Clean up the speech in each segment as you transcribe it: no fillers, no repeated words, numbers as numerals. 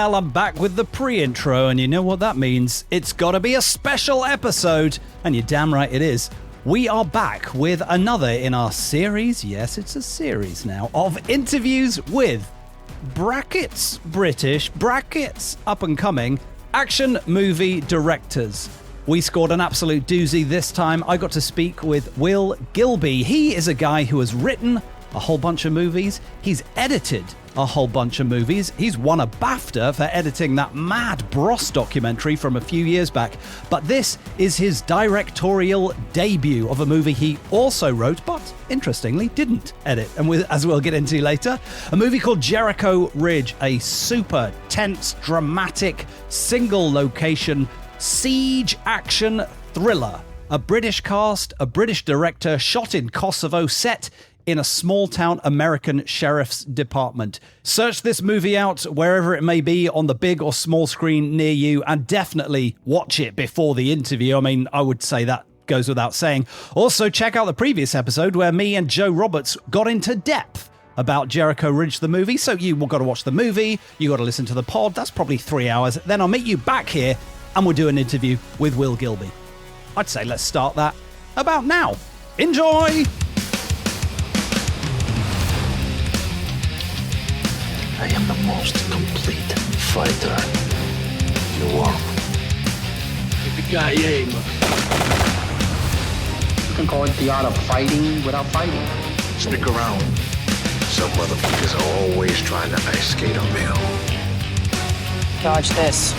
Well, I'm back with the pre-intro, and you know what that means. It's gotta be a special episode, and you're damn right it is. We are back with another in our series, yes, it's a series now, of interviews with brackets British, brackets up-and-coming action movie directors. We scored an absolute doozy this time. I got to speak with Will Gilbey. He is a guy who has written a whole bunch of movies. He's edited a whole bunch of movies. He's won a BAFTA for editing that mad Bros documentary from a few years back. But this is his directorial debut of a movie he also wrote, but interestingly didn't edit, and as we'll get into later, a movie called Jericho Ridge, a super tense, dramatic, single location siege action thriller. A British cast, a British director, shot in Kosovo, set in a small-town American sheriff's department. Search this movie out wherever it may be on the big or small screen near you, and definitely watch it before the interview. I mean, I would say that goes without saying. Also, check out the previous episode where me and Joe Roberts got into depth about Jericho Ridge, the movie. So you've got to watch the movie, you got to listen to the pod. That's probably 3 hours. Then I'll meet you back here and we'll do an interview with Will Gilbey. I'd say let's start that about now. Enjoy! I am the most complete fighter in the world. Yippee-ki-yay, You can call it the art of fighting without fighting. Stick around. Some motherfuckers are always trying to ice skate on me. Dodge this.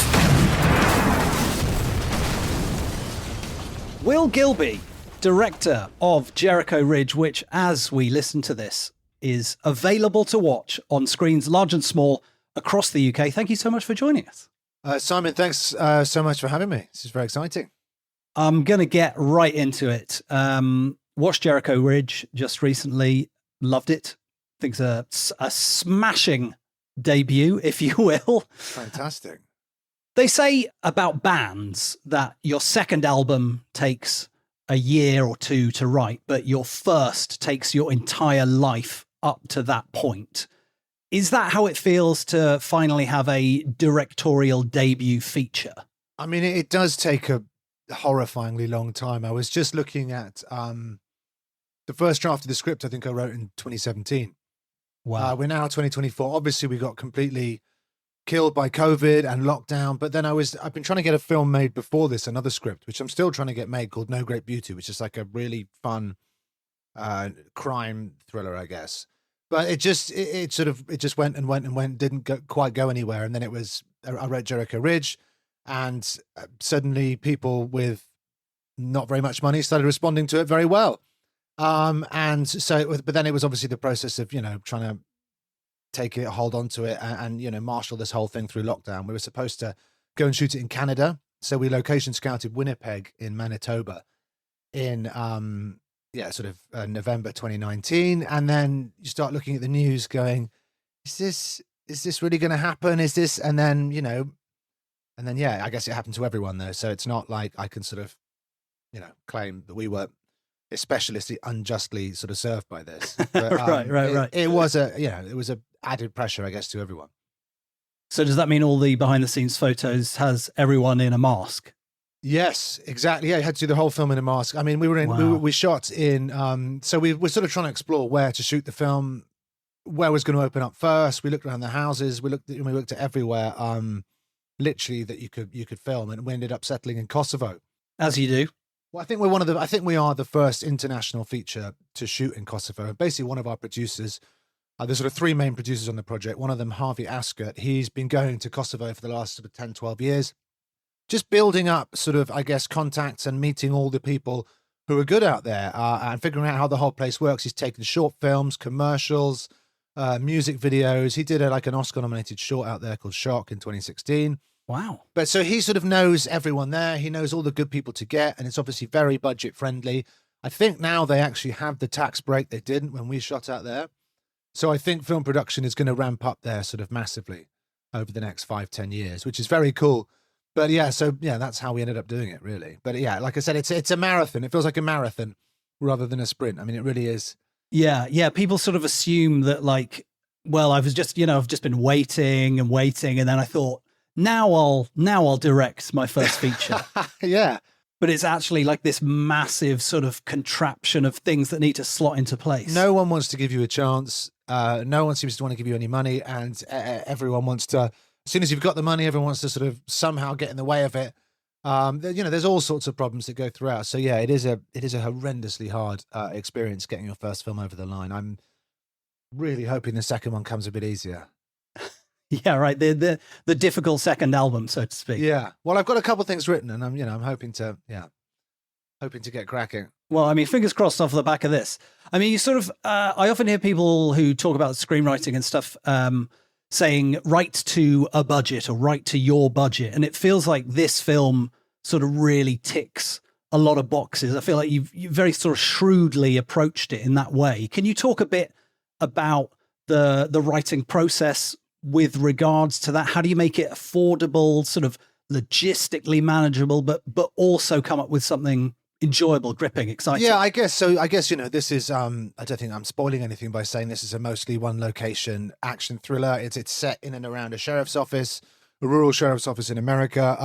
Will Gilbey, director of Jericho Ridge, which, as we listen to this, is available to watch on screens large and small across the UK. Thank you so much for joining us. Simon, thanks so much for having me. This is very exciting. I'm going to get right into it. Watched Jericho Ridge just recently. Loved it. Think it's a smashing debut, if you will. Fantastic. They say about bands that your second album takes a year or two to write, but your first takes your entire life up to that point. Is that how it feels to finally have a directorial debut feature? I mean, it does take a horrifyingly long time. I was just looking at the first draft of the script I think I wrote in 2017. Wow. We're now 2024. Obviously, we got completely killed by COVID and lockdown. But then I've been trying to get a film made before this, another script, which I'm still trying to get made, called No Great Beauty, which is like a really fun crime thriller, I guess. But it just went and went and went, didn't quite go anywhere. And then I wrote Jericho Ridge, and suddenly people with not very much money started responding to it very well. But then it was obviously the process of, trying to take it, hold on to it, and marshal this whole thing through lockdown. We were supposed to go and shoot it in Canada, so we location scouted Winnipeg in Manitoba in November 2019, and then you start looking at the news, going, "Is this really going to happen? Is this?" And then I guess it happened to everyone though, so it's not like I can sort of claim that we were especially unjustly sort of served by this. But, right. It was a added pressure, I guess, to everyone. So does that mean all the behind the scenes photos has everyone in a mask? Yes, exactly. Yeah, you had to do the whole film in a mask. I mean, we shot in, so we were sort of trying to explore where to shoot the film, where was going to open up first. We looked around the houses, we looked at everywhere, literally that you could film, and we ended up settling in Kosovo. As you do. Well, I think we are the first international feature to shoot in Kosovo. Basically, one of our producers, there's sort of three main producers on the project. One of them, Harvey Askert, he's been going to Kosovo for the last sort of 10, 12 years, just building up sort of, I guess, contacts and meeting all the people who are good out there and figuring out how the whole place works. He's taken short films, commercials, music videos. He did an Oscar-nominated short out there called Shock in 2016. Wow. But so he sort of knows everyone there. He knows all the good people to get, and it's obviously very budget friendly. I think now they actually have the tax break. They didn't when we shot out there. So I think film production is going to ramp up there sort of massively over the next 5-10 years, which is very cool. But that's how we ended up doing it, really. But yeah, like I said, it's a marathon. It feels like a marathon rather than a sprint. I mean, it really is. Yeah. People sort of assume that like Well, I was just, I've just been waiting and waiting, and then I thought, now I'll direct my first feature. Yeah. But it's actually like this massive sort of contraption of things that need to slot into place. No one wants to give you a chance. No one seems to want to give you any money, and everyone wants to. As soon as you've got the money, everyone wants to sort of somehow get in the way of it. There's all sorts of problems that go throughout. So yeah, it is a horrendously hard experience getting your first film over the line. I'm really hoping the second one comes a bit easier. Yeah, right. The difficult second album, so to speak. Yeah. Well, I've got a couple of things written, and I'm hoping to get cracking. Well, I mean, fingers crossed off the back of this. I mean, you sort of, I often hear people who talk about screenwriting and stuff saying write to a budget or write to your budget. And it feels like this film sort of really ticks a lot of boxes. I feel like you very sort of shrewdly approached it in that way. Can you talk a bit about the writing process with regards to that? How do you make it affordable, sort of logistically manageable, but also come up with something enjoyable, gripping, exciting? Yeah, I guess so. I guess, this is, I don't think I'm spoiling anything by saying this is a mostly one location action thriller. It's set in and around a sheriff's office, a rural sheriff's office in America.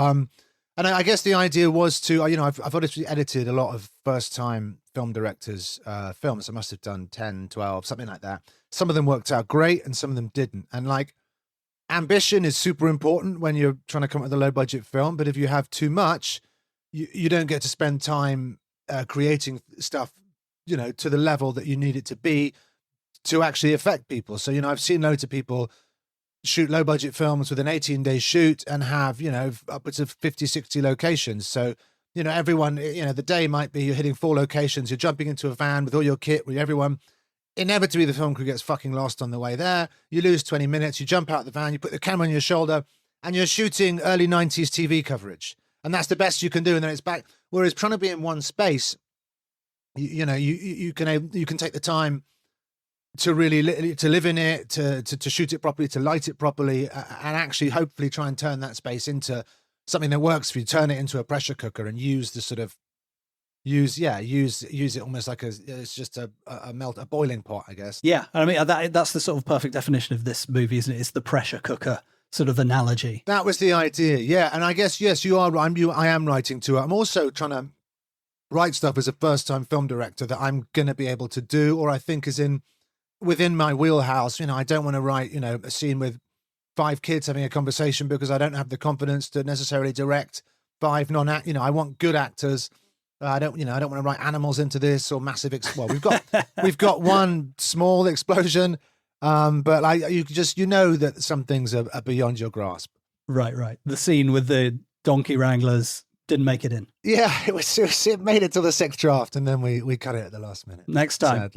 And I guess the idea was to, I've obviously edited a lot of first time film directors' films. I must have done 10, 12, something like that. Some of them worked out great and some of them didn't. And like, ambition is super important when you're trying to come up with a low budget film. But if you have too much, you don't get to spend time creating stuff, to the level that you need it to be to actually affect people. So, I've seen loads of people shoot low budget films with an 18-day shoot and have, upwards of 50, 60 locations. So, everyone, the day might be you're hitting 4 locations, you're jumping into a van with all your kit, with everyone. Inevitably, the film crew gets fucking lost on the way there. You lose 20 minutes, you jump out the van, you put the camera on your shoulder, and you're shooting early 90s TV coverage. And that's the best you can do, and then it's back. Whereas trying to be in one space, you can take the time to really to live in it, to shoot it properly, to light it properly, and actually hopefully try and turn that space into something that works for you. Turn it into a pressure cooker and use the sort of use it almost like it's just a boiling pot, I guess. Yeah, I mean that's the sort of perfect definition of this movie, isn't it? It's the pressure cooker sort of analogy. That was the idea, yeah. And I guess yes, you are. I am writing to it. I'm also trying to write stuff as a first-time film director that I'm going to be able to do, or I think is within my wheelhouse. I don't want to write a scene with 5 kids having a conversation because I don't have the confidence to necessarily direct 5 non-act. I want good actors. I don't want to write animals into this or massive. Well, we've got one small explosion, but that some things are beyond your grasp. Right. The scene with the donkey wranglers didn't make it in. Yeah, it made it to the 6th draft, and then we cut it at the last minute. Next time,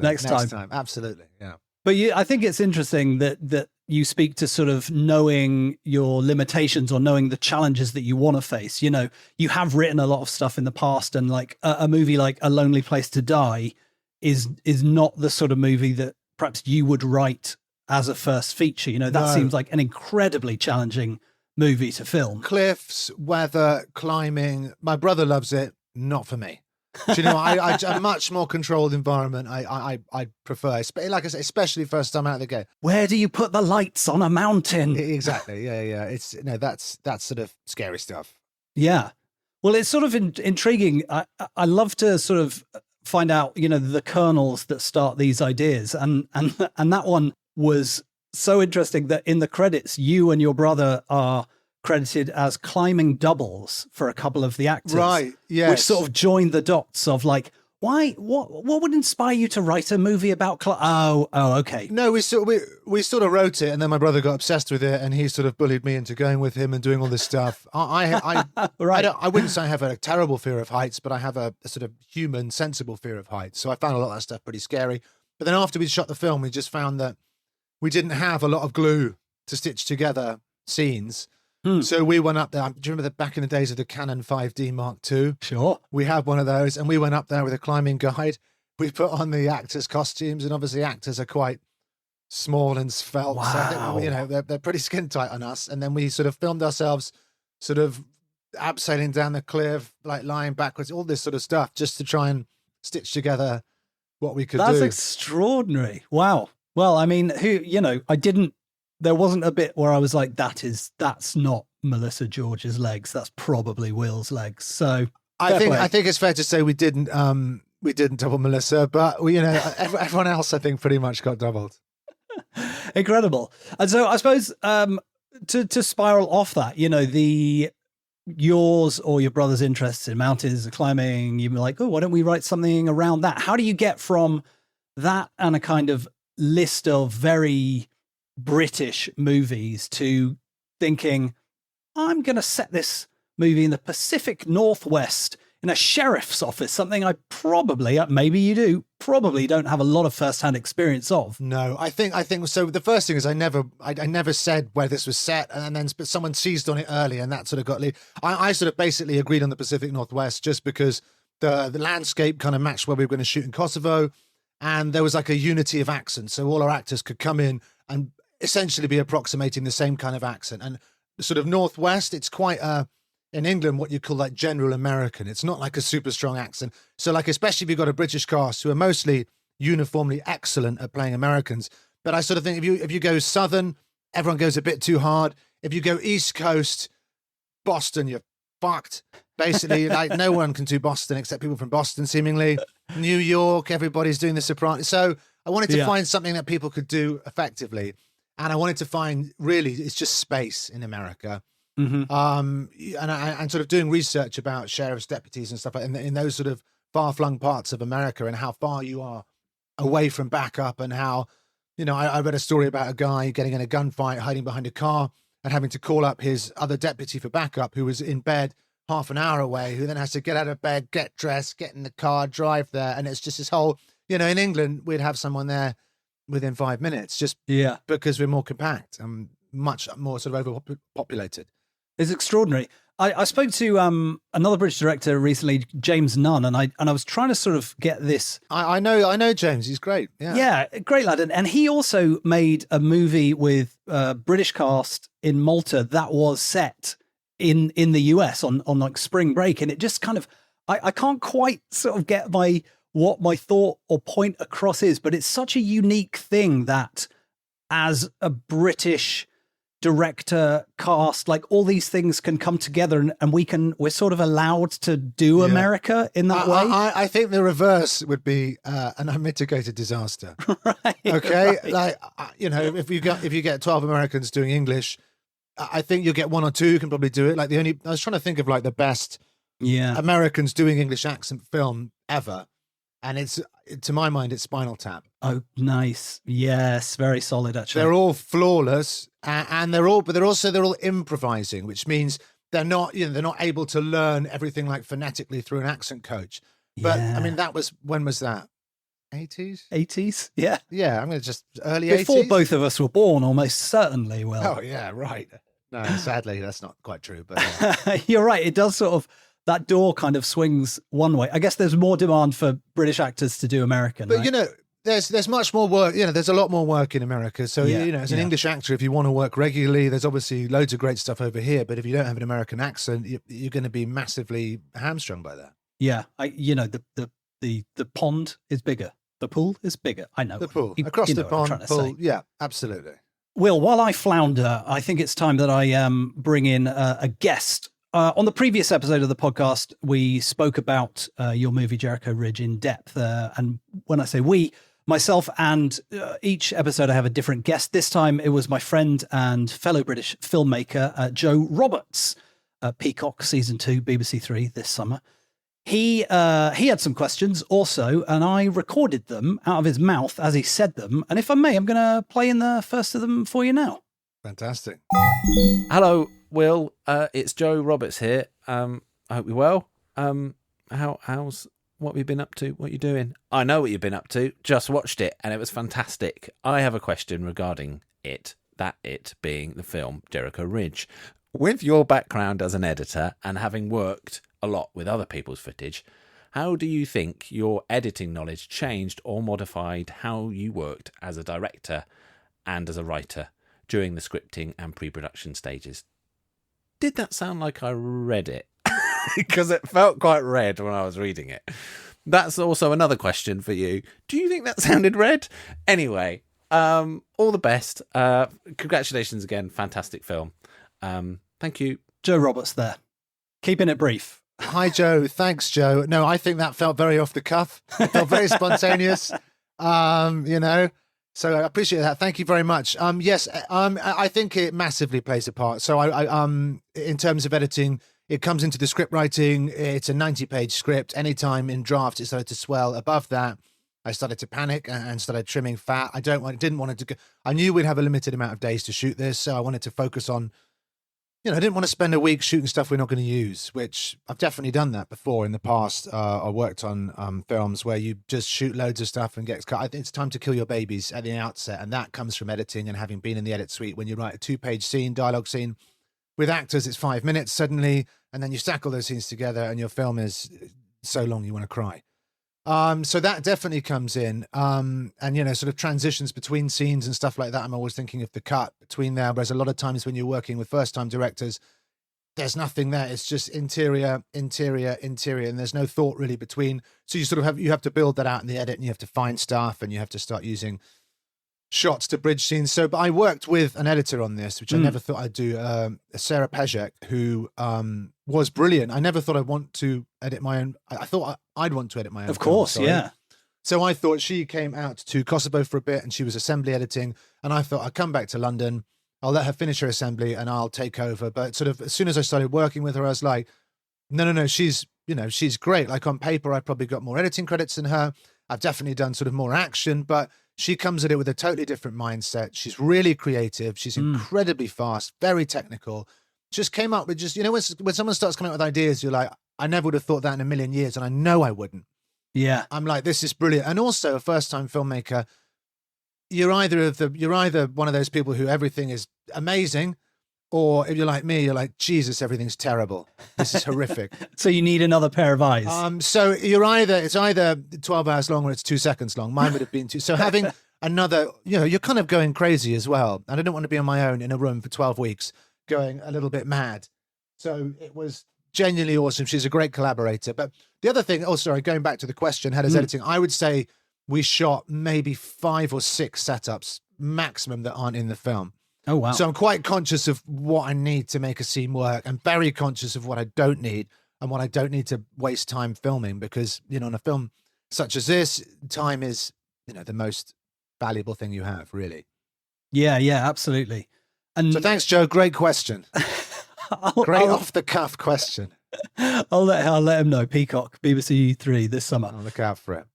absolutely, yeah. But I think it's interesting that you speak to sort of knowing your limitations or knowing the challenges that you want to face. You have written a lot of stuff in the past, and like a movie like A Lonely Place to Die is not the sort of movie that perhaps you would write as a first feature. That seems like an incredibly challenging movie to film. Cliffs, weather, climbing. My brother loves it, not for me. Do you know, a much more controlled environment I prefer, like I say, especially first time out of the gate. Where do you put the lights on a mountain? Exactly, yeah. It's that's sort of scary stuff. Yeah. Well, it's sort of intriguing. I love to sort of find out, the kernels that start these ideas. And that one was so interesting that in the credits, you and your brother are credited as climbing doubles for a couple of the actors. Right, yes. Which sort of joined the dots of like, why, what would inspire you to write a movie about oh, okay. No, we sort of wrote it, and then my brother got obsessed with it, and he sort of bullied me into going with him and doing all this stuff. I right. I wouldn't say I have a terrible fear of heights, but I have a sort of human, sensible fear of heights. So I found a lot of that stuff pretty scary. But then after we shot the film, we just found that we didn't have a lot of glue to stitch together scenes. So we went up there. Do you remember back in the days of the Canon 5D Mark II? Sure. We had one of those, and we went up there with a climbing guide. We put on the actors' costumes, and obviously actors are quite small and svelte. Wow. So I think, they're pretty skin tight on us. And then we sort of filmed ourselves sort of abseiling down the cliff, like lying backwards, all this sort of stuff, just to try and stitch together what we could do. That's extraordinary. Wow. Well, I mean, there wasn't a bit where I was like, that's not Melissa George's legs. That's probably Will's legs. So I fair play. think it's fair to say we didn't double Melissa, but everyone else I think pretty much got doubled. Incredible. And so I suppose to spiral off that, yours or your brother's interests in mountains, climbing, you're like, oh, why don't we write something around that? How do you get from that and a kind of list of very British movies to thinking, I'm going to set this movie in the Pacific Northwest in a sheriff's office, something I probably don't have a lot of first-hand experience of. No, I think so. The first thing is I never said where this was set, and then someone seized on it early, and that sort of got. I sort of basically agreed on the Pacific Northwest just because the landscape kind of matched where we were going to shoot in Kosovo, and there was like a unity of accent, so all our actors could come in and essentially be approximating the same kind of accent. And sort of Northwest, it's quite in England, what you call like general American. It's not like a super strong accent. So like, especially if you've got a British cast who are mostly uniformly excellent at playing Americans. But I sort of think if you go Southern, everyone goes a bit too hard. If you go East Coast, Boston, you're fucked. Basically, like no one can do Boston except people from Boston, seemingly. New York, everybody's doing the soprano. So I wanted to find something that people could do effectively. And I wanted to find, really, it's just space in America. Mm-hmm. And sort of doing research about sheriff's deputies and stuff like in those sort of far-flung parts of America and how far you are away from backup, and how, I read a story about a guy getting in a gunfight, hiding behind a car and having to call up his other deputy for backup who was in bed half an hour away, who then has to get out of bed, get dressed, get in the car, drive there. And it's just this whole, in England, we'd have someone there within 5 minutes just because we're more compact and much more sort of overpopulated. It's extraordinary. I spoke to another British director recently, James Nunn, and I was trying to sort of get this. I know James. He's great. Yeah, great lad. And he also made a movie with a British cast in Malta that was set in the US on like spring break, and it just kind of I can't quite sort of get what my thought or point across is, but it's such a unique thing that as a British director, cast, like all these things can come together, and we're sort of allowed to do America in that way. I think the reverse would be an unmitigated disaster. Right. Okay. Right. Like, if you get 12 Americans doing English, I think you'll get one or two who can probably do it. Like I was trying to think of like the best Americans doing English accent film ever. And to my mind, it's Spinal Tap. Oh, nice. Yes. Very solid, actually. They're all flawless, and they're all improvising, which means they're not able to learn everything like phonetically through an accent coach. But I mean, when was that? 80s? 80s? Yeah. Yeah. I'm going to just early Before 80s. both of us were born, almost certainly. Well. Oh yeah. Right. No, sadly, that's not quite true, but You're right. It does sort of, that door kind of swings one way. I guess there's more demand for British actors to do American. But right? there's much more work. There's a lot more work in America. So as an English actor, if you want to work regularly, there's obviously loads of great stuff over here. But if you don't have an American accent, you're going to be massively hamstrung by that. Yeah, the pond is bigger. The pool is bigger. I know the pool across the pond. Pool. Yeah, absolutely. Will, while I flounder, I think it's time that I bring in a guest. On the previous episode of the podcast, we spoke about your movie Jericho Ridge in depth. And when I say we, myself and each episode I have a different guest. This time it was my friend and fellow British filmmaker, Joe Roberts, Peacock Season 2, BBC 3 this summer. He had some questions also, and I recorded them out of his mouth as he said them. And if I may, I'm going to play in the first of them for you now. Fantastic. Hello, Will. It's Joe Roberts here. I hope you're well. How's what have you been up to? What are you doing? I know what you've been up to. Just watched it, and it was fantastic. I have a question regarding it. That it being the film Jericho Ridge. With your background as an editor and having worked a lot with other people's footage, how do you think your editing knowledge changed or modified how you worked as a director and as a writer during the scripting and pre-production stages? Did that sound like I read it? Because it felt quite read when I was reading it. That's also another question for you. Do you think that sounded read? Anyway, All the best. Congratulations again. Fantastic film. Thank you. Joe Roberts there. Keeping it brief. Hi, Joe. Thanks, Joe. No, I think that felt very off the cuff. It felt very spontaneous. So I appreciate that. Thank you very much. Yes, I think it massively plays a part. So I in terms of editing, it comes into the script writing. It's a 90-page script. Anytime in draft it started to swell above that, I started to panic and started trimming fat. Didn't want it to go. I knew we'd have a limited amount of days to shoot this, so I wanted to focus on, I didn't want to spend a week shooting stuff we're not going to use, which I've definitely done that before in the past. I worked on films where you just shoot loads of stuff and get cut. I think it's time to kill your babies at the outset, and that comes from editing and having been in the edit suite. When you write a 2-page scene, dialogue scene, with actors, it's 5 minutes suddenly, and then you stack all those scenes together, and your film is so long you want to cry. So that definitely comes in, and sort of transitions between scenes and stuff like that. I'm always thinking of the cut between there, whereas a lot of times when you're working with first-time directors, there's nothing there. It's just interior, and there's no thought really between. So you have to build that out in the edit, and you have to find stuff, and you have to start using shots to bridge scenes. So, but I worked with an editor on this, which I never thought I'd do, Sarah Pezek, who was brilliant. I never thought I'd want to edit my own. I thought I'd want to edit my own. Of course, film, yeah. So I thought she came out to Kosovo for a bit, and she was assembly editing. And I thought I'd come back to London. I'll let her finish her assembly, and I'll take over. But sort of as soon as I started working with her, I was like, no, she's great. Like on paper, I probably got more editing credits than her. I've definitely done sort of more action, but she comes at it with a totally different mindset. She's really creative. She's incredibly fast, very technical. Just came up with when someone starts coming up with ideas, you're like, I never would have thought that in a million years, and I know I wouldn't. Yeah. I'm like, this is brilliant. And also a first-time filmmaker, you're either one of those people who everything is amazing, or if you're like me, you're like, Jesus, everything's terrible. This is horrific. So you need another pair of eyes. So it's either 12 hours long or it's 2 seconds long. Mine would have been 2. So having another, you're kind of going crazy as well. And I didn't want to be on my own in a room for 12 weeks going a little bit mad. So it was genuinely awesome. She's a great collaborator. But the other thing, going back to the question, how does editing? I would say we shot maybe 5 or 6 setups maximum that aren't in the film. Oh, wow. So I'm quite conscious of what I need to make a scene work, and very conscious of what I don't need and what I don't need to waste time filming, because, on a film such as this, time is, the most valuable thing you have, really. Yeah, absolutely. And so thanks, Joe. Great question. Great off the cuff question. I'll let him know. Peacock, BBC 3 this summer. I'll look out for it.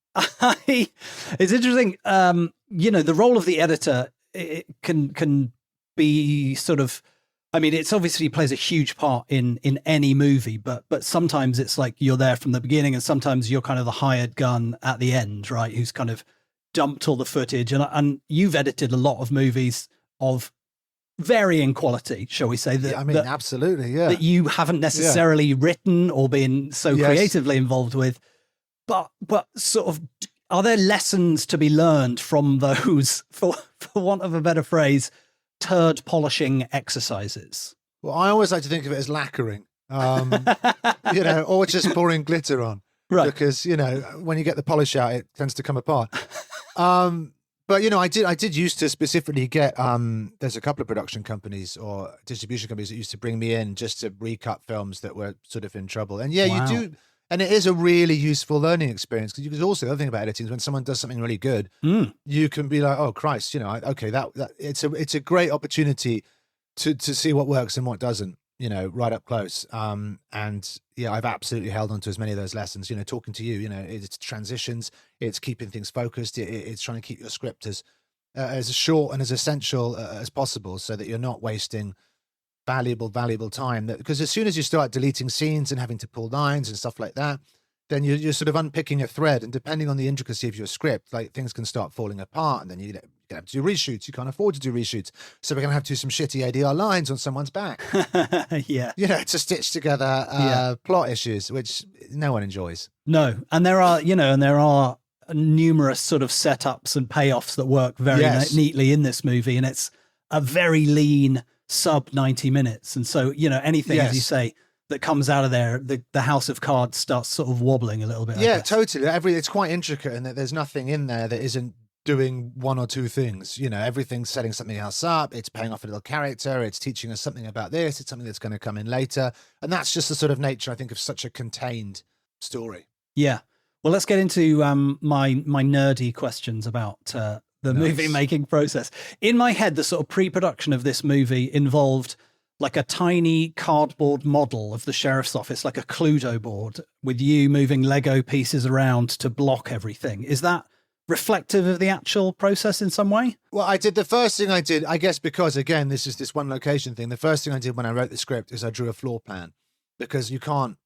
It's interesting. The role of the editor, it can be sort of, it's obviously plays a huge part in any movie, but sometimes it's like you're there from the beginning, and sometimes you're kind of the hired gun at the end, right? Who's kind of dumped all the footage, and you've edited a lot of movies of varying quality, shall we say? Absolutely, yeah. That you haven't necessarily written or been so creatively involved with, but sort of, are there lessons to be learned from those, for want of a better phrase, turd polishing exercises? Well, I always like to think of it as lacquering, or just pouring glitter on, right? Because when you get the polish out, it tends to come apart. But I did used to specifically get. There's a couple of production companies or distribution companies that used to bring me in just to recut films that were sort of in trouble. And you do. And it is a really useful learning experience, because also the other thing about editing is when someone does something really good, you can be like, oh Christ, okay, that it's a great opportunity to see what works and what doesn't, right up close. And I've absolutely held on to as many of those lessons. Talking to you, it's transitions, it's keeping things focused, it's trying to keep your script as short and as essential as possible, so that you're not wasting valuable time, because as soon as you start deleting scenes and having to pull lines and stuff like that, then you're sort of unpicking a thread, and depending on the intricacy of your script, like things can start falling apart, and then you have to do reshoots. You can't afford to do reshoots, so we're going to have to do some shitty ADR lines on someone's back. To stitch together plot issues, which no one enjoys. No, and there are numerous sort of setups and payoffs that work very neatly in this movie, and it's a very lean sub 90 minutes, and so anything, as you say, that comes out of there, the house of cards starts sort of wobbling a little bit. Totally. It's quite intricate, and that there's nothing in there that isn't doing one or two things. You know, everything's setting something else up. It's paying off a little character. It's teaching us something about this. It's something that's going to come in later. And that's just the sort of nature, I think, of such a contained story. Yeah. Well, let's get into my nerdy questions about the movie making process. In my head, the sort of pre-production of this movie involved like a tiny cardboard model of the sheriff's office, like a Cluedo board, with you moving Lego pieces around to block everything. Is that reflective of the actual process in some way? Well, the first thing I did, I guess, because again, this is this one location thing. The first thing I did when I wrote the script is I drew a floor plan, because you can't,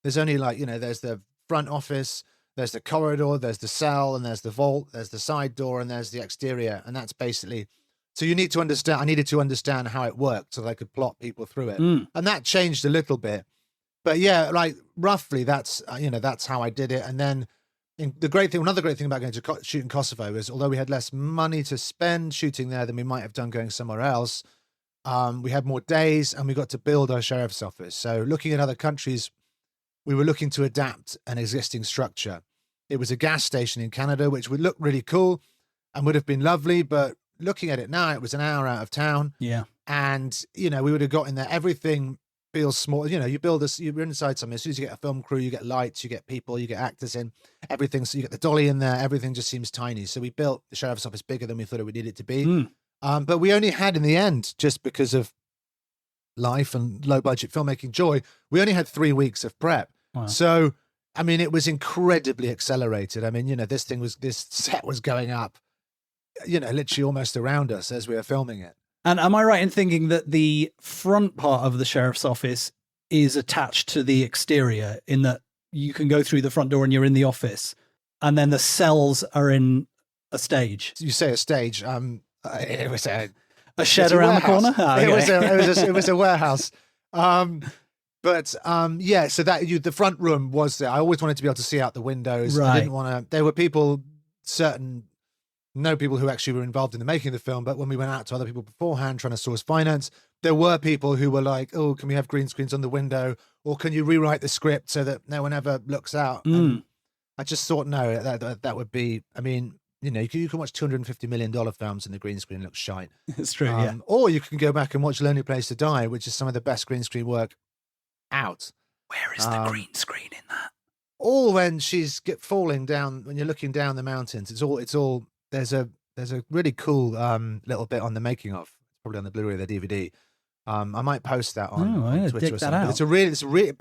there's only like, you know, there's the front office, there's the corridor, there's the cell, and there's the vault, there's the side door, and there's the exterior. And that's basically, so you need to understand, I needed to understand how it worked so that I could plot people through it. And that changed a little bit. But yeah, like roughly that's, you know, that's how I did it. And then another great thing about going to shoot in Kosovo is, although we had less money to spend shooting there than we might have done going somewhere else, we had more days and we got to build our sheriff's office. So looking at other countries, we were looking to adapt an existing structure. It was a gas station in Canada, which would look really cool and would have been lovely. But looking at it now, it was an hour out of town. Yeah. And, you know, we would have got in there. Everything feels small. You know, you're inside something. As soon as you get a film crew, you get lights, you get people, you get actors in, everything. So you get the dolly in there. Everything just seems tiny. So we built the sheriff's office bigger than we thought it would need it to be. But we only had, in the end, just because of life and low budget filmmaking joy, we only had 3 weeks of prep. Wow. So, I mean, it was incredibly accelerated. I mean, you know, this set was going up, you know, literally almost around us as we were filming it. And am I right in thinking that the front part of the sheriff's office is attached to the exterior, in that you can go through the front door and you're in the office, and then the cells are in a stage? You say a stage. It was a shed around the corner? Oh, okay. It was a warehouse. Yeah, so that the front room was there. I always wanted to be able to see out the windows. Right. I didn't want to. There were no people who actually were involved in the making of the film, but when we went out to other people beforehand trying to source finance, there were people who were like, "Oh, can we have green screens on the window, or can you rewrite the script so that no one ever looks out?" And I just thought, no, that would be. I mean, you know, you can watch $250 million films and the green screen looks shite. It's true. Yeah. Or you can go back and watch Lonely Place to Die, which is some of the best green screen work out. Where is the green screen in that? All when she's falling down, when you're looking down the mountains, it's all. There's a really cool little bit on the making of. It's probably on the Blu-ray or the DVD. I might post that on Twitter or something.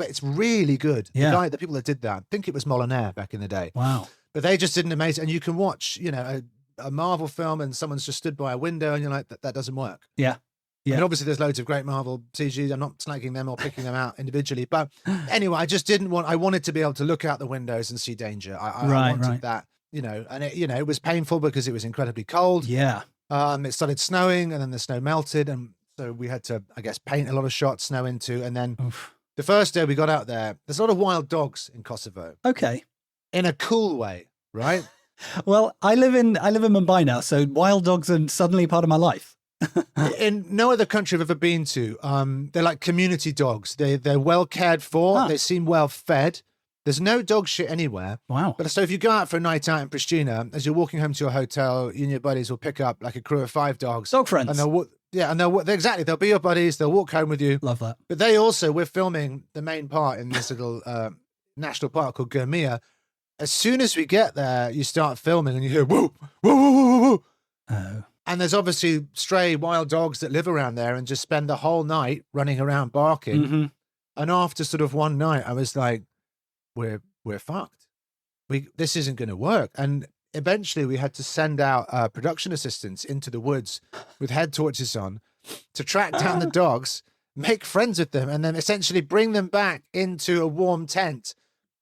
It's really good. Yeah. The people that did that, I think it was Molyneux back in the day. Wow. But they just did an amazing. And you can watch, you know, a Marvel film and someone's just stood by a window and you're like, that doesn't work. Yeah. Yeah. And obviously there's loads of great Marvel CGs. I'm not snagging them or picking them out individually. But anyway, I wanted to be able to look out the windows and see danger. I wanted that, you know, and it was painful because it was incredibly cold. Yeah. It started snowing and then the snow melted. And so we had to, I guess, paint a lot of shots, snow into. And then the first day we got out there, there's a lot of wild dogs in Kosovo. Okay. In a cool way, right? Well, I live in Mumbai now, so wild dogs are suddenly part of my life. In no other country I've ever been to, they're like community dogs. They're well cared for. They seem well fed. There's no dog shit anywhere. Wow. But so if you go out for a night out in Pristina, as you're walking home to your hotel, you and your buddies will pick up like a crew of 5 dogs. Dog friends. And they'll be your buddies. They'll walk home with you. Love that. But we're filming the main part in this little national park called Gurmia. As soon as we get there, you start filming and you hear, whoa, whoa, whoa, whoa, whoa. Oh. And there's obviously stray wild dogs that live around there and just spend the whole night running around barking. Mm-hmm. And after sort of one night, I was like, we're fucked. This isn't going to work. And eventually we had to send out production assistants into the woods with head torches on to track down the dogs, make friends with them, and then essentially bring them back into a warm tent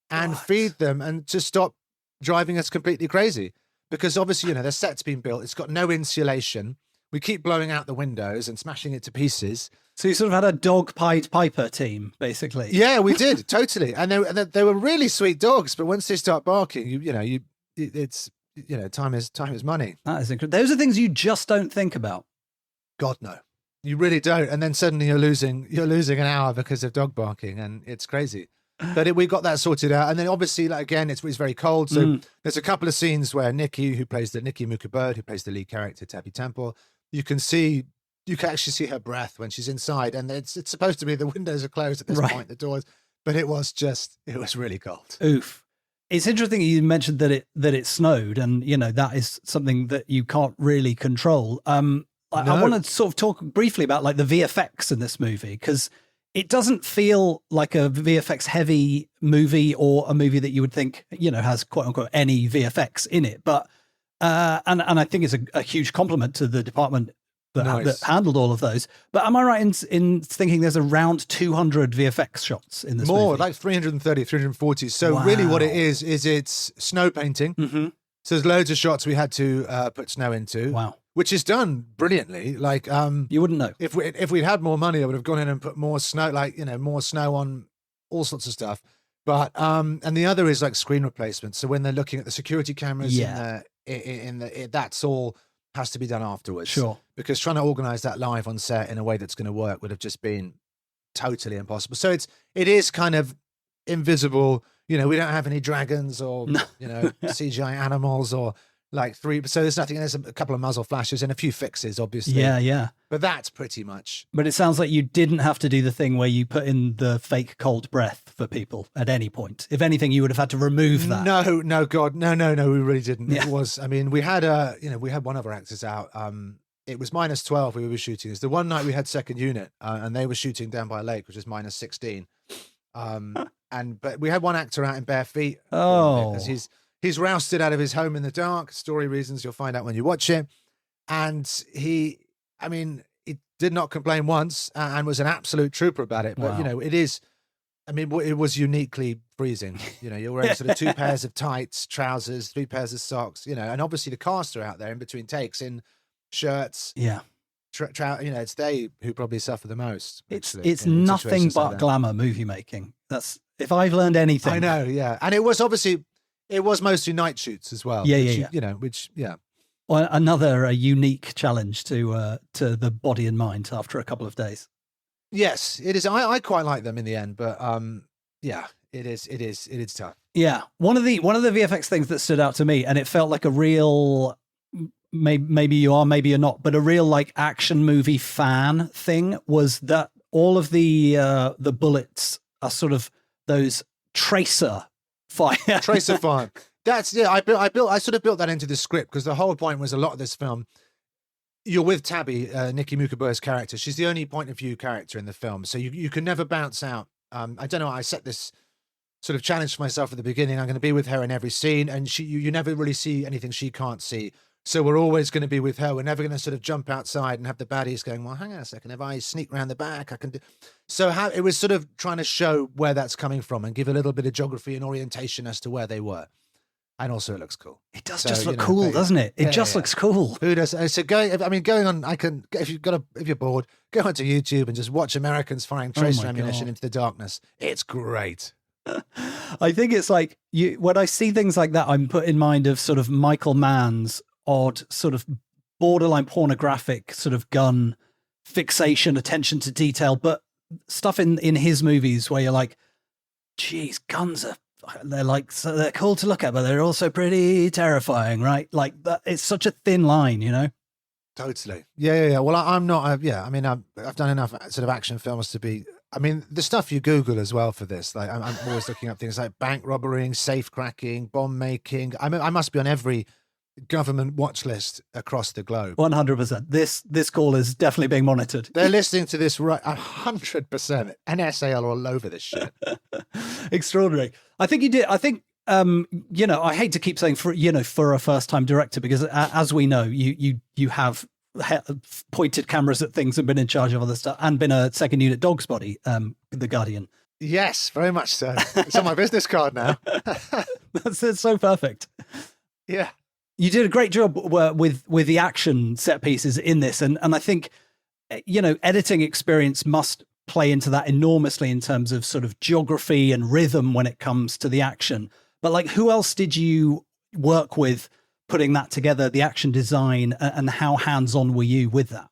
and feed them, and to stop driving us completely crazy. Because obviously, you know, the set's been built. It's got no insulation. We keep blowing out the windows and smashing it to pieces. So you sort of had a dog Pied Piper team, basically. Yeah, we did. Totally. And they were really sweet dogs. But once they start barking, time is money. That is incredible. Those are things you just don't think about. God, no. You really don't. And then suddenly you're losing an hour because of dog barking, and it's crazy. But we got that sorted out. And then obviously, like, again, it's very cold. So there's a couple of scenes where Nikki Muka Bird, who plays the lead character, Tabby Temple, you can actually see her breath when she's inside. And it's supposed to be the windows are closed at this point, the doors. But it was really cold. Oof. It's interesting you mentioned that it snowed, and that is something that you can't really control. I want to sort of talk briefly about like the VFX in this movie, because it doesn't feel like a VFX heavy movie or a movie that you would think has quote unquote any VFX in it. But and I think it's a huge compliment to the department that handled all of those. But am I right in thinking there's around 200 VFX shots in this movie? Like 330, 340. So really what it is it's snow painting. Mm-hmm. So there's loads of shots we had to put snow into. Wow. Which is done brilliantly. Like you wouldn't know. If we'd had more money, I would have gone in and put more snow, more snow on all sorts of stuff. But and the other is like screen replacement. So when they're looking at the security cameras in the that's all has to be done afterwards. Sure. Because trying to organize that live on set in a way that's going to work would have just been totally impossible. So it is kind of invisible. We don't have any dragons or CGI animals or like so there's nothing. There's a couple of muzzle flashes and a few fixes, obviously. Yeah. But that's pretty much. But it sounds like you didn't have to do the thing where you put in the fake cold breath for people at any point. If anything, you would have had to remove that. No, God, no, we really didn't. Yeah. It was. I mean, we had one of our actors out. It was -12. We were shooting. It's the one night we had second unit, and they were shooting down by a lake, which was -16. But we had one actor out in bare feet. Oh, because he's rousted out of his home in the dark. Story reasons you'll find out when you watch it. And he did not complain once and was an absolute trooper about it. But, wow. It is, it was uniquely freezing. You're wearing sort of 2 pairs of tights, trousers, 3 pairs of socks, and obviously the cast are out there in between takes in shirts. Yeah. It's they who probably suffer the most. It's nothing but glamour movie making. That's, if I've learned anything. I know, yeah. And it was mostly night shoots as well. Yeah. Well, another unique challenge to the body and mind after a couple of days. Yes, it is. I quite like them in the end, but it is tough. Yeah, one of the VFX things that stood out to me, and it felt like a real, maybe you are, maybe you're not, but a real like action movie fan thing, was that all of the bullets are sort of those tracer fire. Tracer fire. That's I sort of built that into the script, because the whole point was a lot of this film, you're with Tabby, Nikki Muka Bird's character. She's the only point of view character in the film, so you can never bounce out. I don't know. I set this sort of challenge for myself at the beginning. I'm going to be with her in every scene, and you never really see anything she can't see. So we're always going to be with her. We're never going to sort of jump outside and have the baddies going, well, hang on a second, if I sneak around the back, I can do. So it was sort of trying to show where that's coming from and give a little bit of geography and orientation as to where they were. And also it looks cool. It does just look cool, doesn't it? It just looks cool. Who does? So going on, if you're bored, go onto YouTube and just watch Americans firing tracer ammunition into the darkness. It's great. I think it's like when I see things like that, I'm put in mind of sort of Michael Mann's odd sort of borderline pornographic sort of gun fixation, attention to detail, but stuff in his movies where you're like, geez, guns they're cool to look at, but they're also pretty terrifying, right? Like it's such a thin line, Totally. Yeah. Well, I'm not. I've done enough sort of action films to be. I mean, the stuff you Google as well for this. Like, I'm always looking up things like bank robbing, safe cracking, bomb making. I mean, I must be on every government watch list across the globe. 100%. This call is definitely being monitored. They're listening to this right 100%. NSA are all over this shit. Extraordinary. I think you did. I think I hate to keep saying for a first time director, because as we know, you have pointed cameras at things and been in charge of other stuff and been a second unit dog's body, The Guardian. Yes, very much so. It's on my business card now. That's so perfect. Yeah. You did a great job with the action set pieces in this. And I think, editing experience must play into that enormously in terms of sort of geography and rhythm when it comes to the action. But like, who else did you work with putting that together, the action design, and how hands-on were you with that?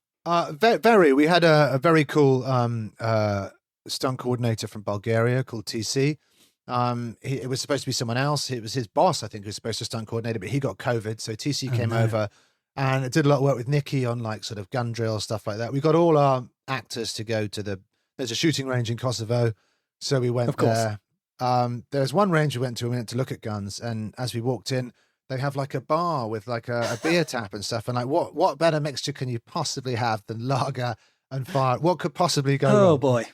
Very. We had a very cool stunt coordinator from Bulgaria called TC. It was supposed to be someone else. It was his boss, I think, who was supposed to stunt coordinator, but he got COVID. So TC came over and did a lot of work with Nikki on like sort of gun drill, stuff like that. We got all our actors to go to there's a shooting range in Kosovo. So we went there. There's one range we went to look at guns. And as we walked in, they have like a bar with like a beer tap and stuff. And like, what better mixture can you possibly have than lager and fire? What could possibly go wrong? Oh boy.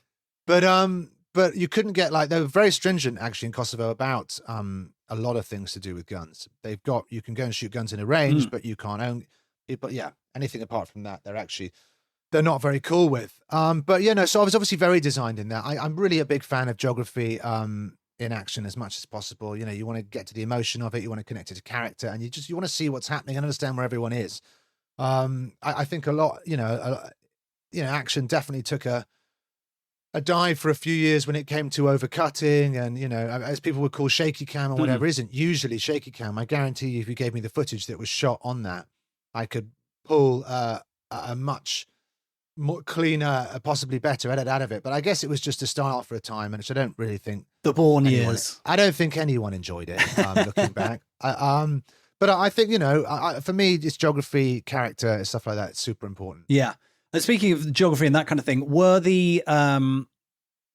But you couldn't get like, they were very stringent actually in Kosovo about a lot of things to do with guns. You can go and shoot guns in a range, but you can't own it. But yeah, anything apart from that, they're not very cool with. But you know, so I was obviously very designed in that. I'm really a big fan of geography in action as much as possible. You know, you want to get to the emotion of it, you want to connect it to character, and you want to see what's happening and understand where everyone is. I think a lot, action definitely took a dive for a few years when it came to overcutting and, you know, as people would call shaky cam or whatever isn't usually shaky cam. I guarantee you, if you gave me the footage that was shot on that, I could pull a much more cleaner, possibly better edit out of it. But I guess it was just a style for a time, and which I don't really think the Bourne years. I don't think anyone enjoyed it. Looking back, but I think, you know, for me, it's geography, character, stuff like that. It's super important. Yeah. And speaking of geography and that kind of thing, were the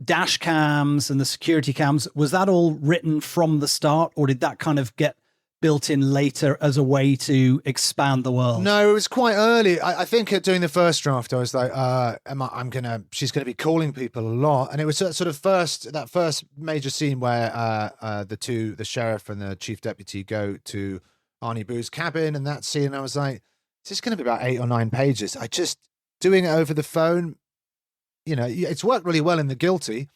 dash cams and the security cams, was that all written from the start, or did that kind of get built in later as a way to expand the world? No, it was quite early. I think doing the first draft, I was like, she's gonna be calling people a lot, and it was sort of that first major scene where the sheriff and the chief deputy go to Arnie Boo's cabin, and that scene, I was like, is this gonna be about 8 or 9 pages? Doing it over the phone, you know, it's worked really well in The Guilty,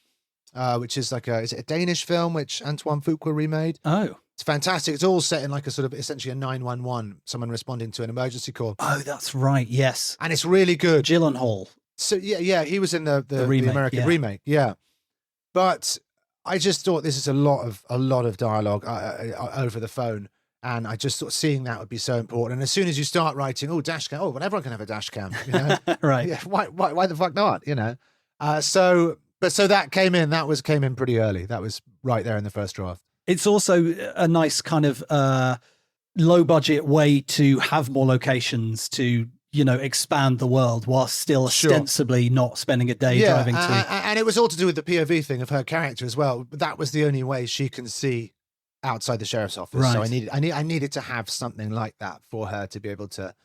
which is like is it a Danish film which Antoine Fuqua remade? Oh. It's fantastic. It's all set in like a sort of essentially a 911, someone responding to an emergency call. Oh, that's right. Yes. And it's really good. Gyllenhaal. So yeah, he was in the remake, American remake. Yeah. But I just thought this is a lot of dialogue over the phone. And I just thought seeing that would be so important. And as soon as you start writing, dash cam, well, everyone can have a dash cam, you know? Right. Yeah, why the fuck not, you know? So that came in pretty early. That was right there in the first draft. It's also a nice kind of low budget way to have more locations to, you know, expand the world while still ostensibly not spending a day driving to. And it was all to do with the POV thing of her character as well. That was the only way she can see outside the sheriff's office. Right. So I needed to have something like that for her to be able to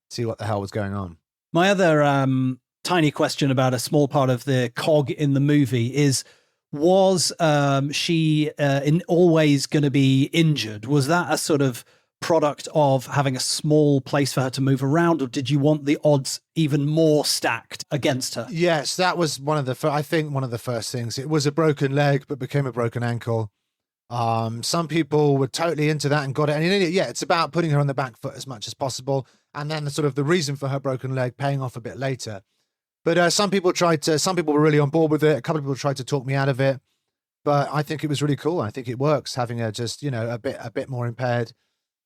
see what the hell was going on. My other tiny question about a small part of the cog in the movie is, was she always going to be injured? Was that a sort of product of having a small place for her to move around, or did you want the odds even more stacked against her? Yes, that was one of the first things. It was a broken leg, but became a broken ankle. Some people were totally into that and got it. And it's about putting her on the back foot as much as possible. And then the reason for her broken leg paying off a bit later. But some people were really on board with it. A couple of people tried to talk me out of it, but I think it was really cool. I think it works having her just, you know, a bit more impaired,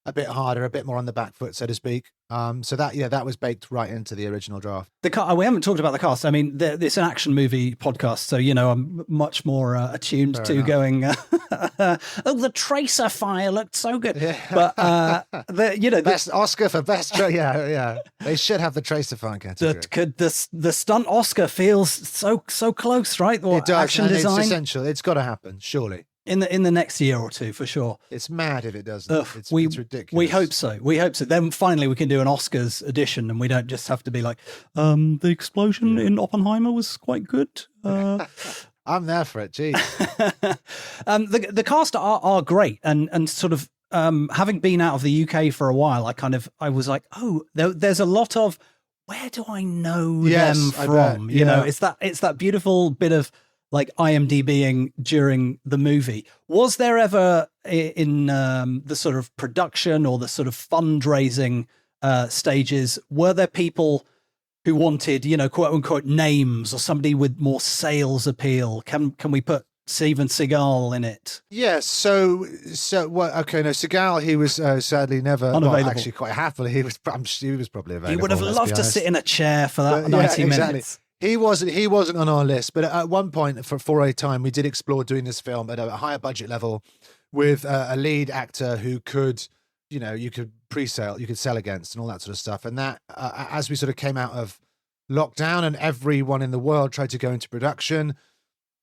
a bit harder, a bit more on the back foot, so to speak. So that was baked right into the original draft. We haven't talked about the cast. I mean, it's an action movie podcast, so, you know, I'm much more attuned Fair to enough. going, the tracer fire looked so good. Yeah. But, best Oscar for best, yeah. They should have the tracer fire category. The stunt Oscar feels so close, right? Or it does, action and design. it's essential. It's got to happen, surely. In the next year or two, for sure. It's mad if it doesn't. It's ridiculous. We hope so. Then finally we can do an Oscars edition, and we don't just have to be like, the explosion in Oppenheimer was quite good. I'm there for it. Geez. The cast are great, and sort of having been out of the UK for a while, I was like, there's a lot of, where do I know them from? You know, it's that beautiful bit of like IMDbing during the movie. Was there ever in the sort of production or the sort of fundraising stages, were there people who wanted, you know, quote unquote names or somebody with more sales appeal? Can we put Steven Seagal in it? Yes. So what? Okay, no, Seagal, he was sadly never unavailable. Well, actually, quite happily, he was probably available. He would have loved to sit in a chair for that 90 minutes. He wasn't on our list, but at one point for a time we did explore doing this film at a higher budget level with a lead actor who could, you could pre-sale, you could sell against and all that sort of stuff. And that as we sort of came out of lockdown and everyone in the world tried to go into production,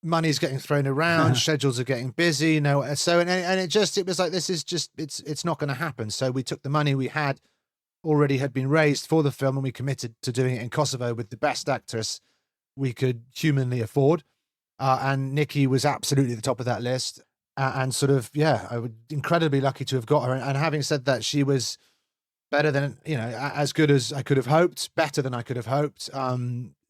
money's getting thrown around, schedules are getting busy, so it was like, this is just it's not going to happen. So we took the money we had been raised for the film and we committed to doing it in Kosovo with the best actress we could humanly afford, and Nikki was absolutely at the top of that list, and sort of I was incredibly lucky to have got her. And having said that, she was better than as good as I could have hoped, better than I could have hoped.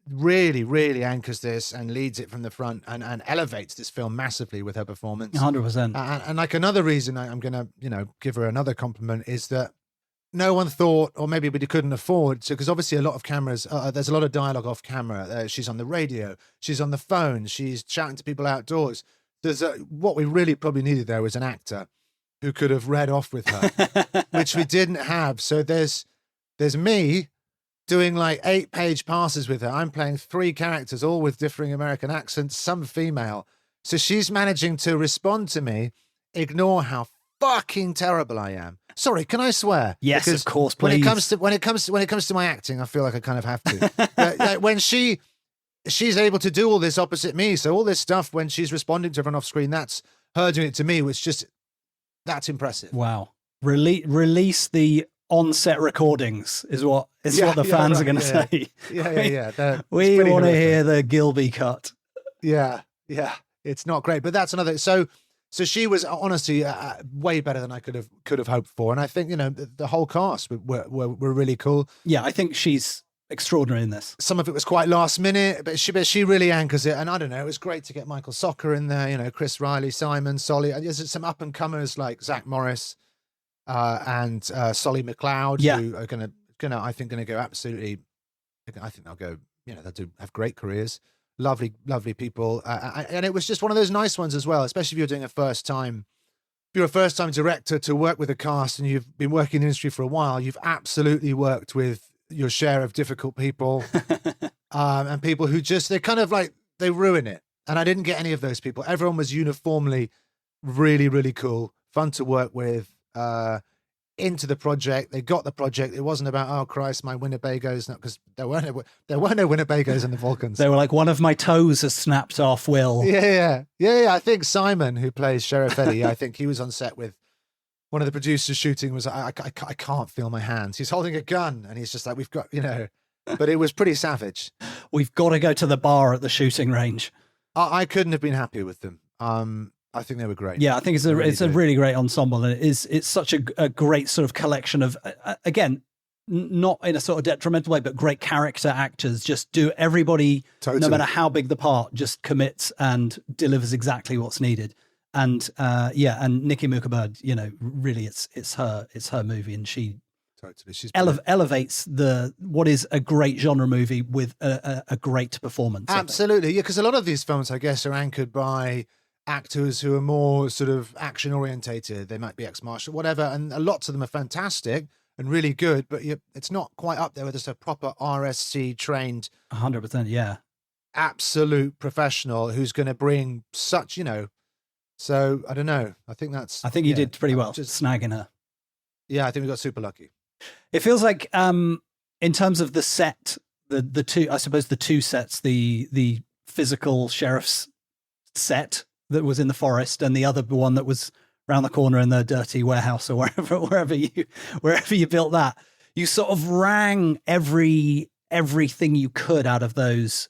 Really, really anchors this and leads it from the front and elevates this film massively with her performance. 100%. And like another reason I'm going to, give her another compliment is that no one thought, or maybe we couldn't afford to, because obviously a lot of cameras, there's a lot of dialogue off camera. She's on the radio, she's on the phone, she's chatting to people outdoors. What we really probably needed there was an actor who could have read off with her, which we didn't have. So there's me doing like 8-page passes with her. I'm playing 3 characters, all with differing American accents, some female. So she's managing to respond to me, ignore how fucking terrible I am. Sorry, can I swear? Yes, because of course, please. When it comes to my acting, I feel like I kind of have to. Like when she's able to do all this opposite me, so all this stuff when she's responding to everyone off screen, that's her doing it to me, which that's impressive. Wow. Release the on-set recordings is what the fans are going to say. Yeah. We want to hear the Gilbey cut. Yeah. It's not great, but that's another. So she was honestly way better than I could have hoped for, and I think the whole cast were really cool. Yeah, I think she's extraordinary in this. Some of it was quite last minute, but she really anchors it. And I don't know, it was great to get Michael Socker in there. Chris Riley, Simon, Solly. And there's some up and comers like Zach Morris and Solly McLeod, who are gonna go absolutely. I think they'll go. They'll have great careers. Lovely people, and it was just one of those nice ones as well. Especially if you're doing a first time. If you're a first time director to work with a cast and you've been working in the industry for a while, you've absolutely worked with your share of difficult people, and people who they kind of like, they ruin it. And I didn't get any of those people. Everyone was uniformly really, really cool, fun to work with, into the project. They got the project. It wasn't about, oh Christ, my Winnebagos, because there weren't no Winnebagos in the Balkans. They were like, one of my toes has snapped off, Will. Yeah. I think Simon, who plays Sheriff Eddie, I think he was on set with one of the producers shooting, was I can't feel my hands. He's holding a gun and he's just like, we've got, but it was pretty savage. We've got to go to the bar at the shooting range. I couldn't have been happier with them. I think they were great. Yeah, I think it's a really great ensemble, and it's such a great sort of collection of, again, not in a sort of detrimental way, but great character actors. Just do everybody, totally. No matter how big the part, just commits and delivers exactly what's needed. And and Nikki Mukerbird, really, it's her movie, and she totally elevates what is a great genre movie with a great performance. Absolutely, yeah, because a lot of these films, I guess, are anchored by actors who are more sort of action orientated. They might be ex-martial, whatever, and lots of them are fantastic and really good, but it's not quite up there with just a proper RSC trained 100%, yeah, absolute professional who's going to bring such, so I don't know. I think you did pretty well just snagging her. Yeah, I think we got super lucky. It feels like in terms of the set, the two sets, the physical sheriff's set that was in the forest, and the other one that was around the corner in the dirty warehouse or wherever you built that. You sort of wrang everything you could out of those